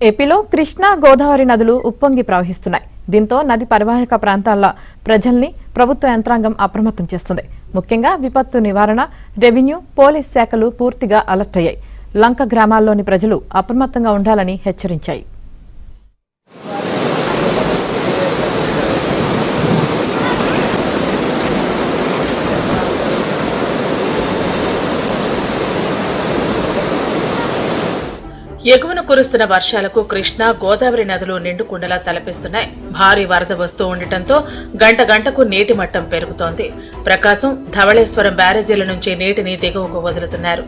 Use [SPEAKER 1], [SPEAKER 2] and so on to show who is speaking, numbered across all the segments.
[SPEAKER 1] ఏపీలో కృష్ణా గోదావరి నదులు ఉప్పొంగి ప్రవహిస్తున్నాయి. దీంతో నది పరివాహక ప్రాంతాల ప్రజల్ని ప్రభుత్వ యంత్రాంగం అప్రమత్తం చేస్తుంది. ముఖ్యంగా విపత్తు నివారణ, రెవెన్యూ, పోలీస్ శాఖలు పూర్తిగా అలర్ట్ అయ్యాయి. లంక గ్రామాల్లోని ప్రజలు అప్రమత్తంగా ఉండాలని హెచ్చరించాయి.
[SPEAKER 2] ఎగువన కురుస్తున్న వర్షాలకు కృష్ణా గోదావరి నదులు నిండుకుండలా తలపిస్తున్నాయి. భారీ వరద వస్తూ ఉండటంతో గంట గంటకు నీటి మట్టం పెరుగుతోంది. ప్రకాశం, ధవళేశ్వరం బ్యారేజీల నుంచి నీటిని దిగువకు వదులుతున్నారు.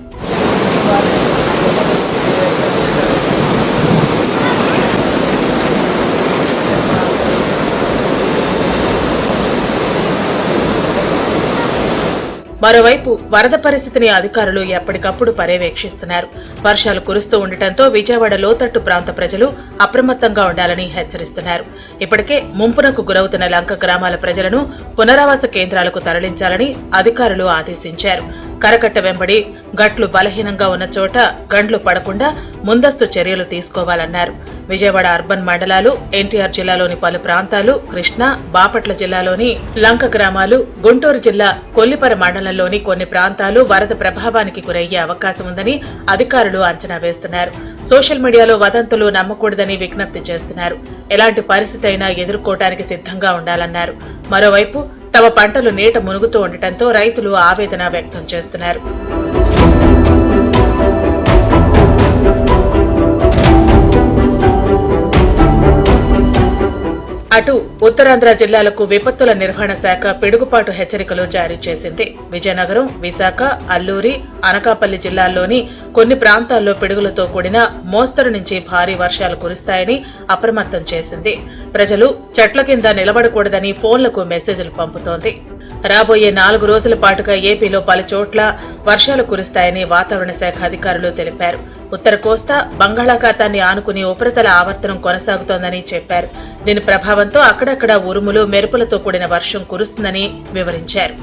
[SPEAKER 2] మరోవైపు వరద పరిస్థితిని అధికారులు ఎప్పటికప్పుడు పర్యవేక్షిస్తున్నారు. వర్షాలు కురుస్తూ ఉండటంతో విజయవాడ లోతట్టు ప్రాంత ప్రజలు అప్రమత్తంగా ఉండాలని హెచ్చరిస్తున్నారు. ఇప్పటికే ముంపునకు గురవుతున్న లంక గ్రామాల ప్రజలను పునరావాస కేంద్రాలకు తరలించాలని అధికారులు ఆదేశించారు. కరకట్ట వెంబడి గట్లు బలహీనంగా ఉన్న చోట గండ్లు పడకుండా ముందస్తు చర్యలు తీసుకోవాలన్నారు. విజయవాడ అర్బన్ మండలాలు, ఎన్టీఆర్ జిల్లాలోని పలు ప్రాంతాలు, కృష్ణా, బాపట్ల జిల్లాలోని లంక గ్రామాలు, గుంటూరు జిల్లా కొల్లిపర మండలంలోని కొన్ని ప్రాంతాలు వరద ప్రభావానికి గురయ్యే అవకాశం ఉందని అధికారులు అంచనా వేస్తున్నారు. సోషల్ మీడియాలో వదంతులు నమ్మకూడదని విజ్ఞప్తి చేస్తున్నారు. ఎలాంటి పరిస్థితి అయినా ఎదుర్కోవటానికి సిద్ధంగా ఉండాలన్నారు. మరోవైపు తమ పంటలు నీట మునుగుతూ ఉండటంతో రైతులు ఆవేదన వ్యక్తం చేస్తున్నారు. అటు ఉత్తరాంధ్ర జిల్లాలకు విపత్తుల నిర్వహణ శాఖ పిడుగుపాటు హెచ్చరికలు జారీ చేసింది. విజయనగరం, విశాఖ, అల్లూరి, అనకాపల్లి జిల్లాల్లోని కొన్ని ప్రాంతాల్లో పిడుగులతో కూడిన మోస్తరు నుంచి భారీ వర్షాలు కురుస్తాయని అప్రమత్తం చేసింది. ప్రజలు చెట్ల కింద నిలబడకూడదని ఫోన్లకు మెసేజ్లు పంపుతోంది. రాబోయే 4 రోజుల పాటుగా ఏపీలో పలు చోట్ల వర్షాలు కురుస్తాయని వాతావరణ శాఖ అధికారులు తెలిపారు. ఉత్తర కోస్తా, బంగాళాఖాతాన్ని ఆనుకుని ఉపరితల ఆవర్తనం కొనసాగుతోందని చెప్పారు. దీని ప్రభావంతో అక్కడక్కడ ఉరుములు, మెరుపులతో కూడిన వర్షం కురుస్తుందని వివరించారు.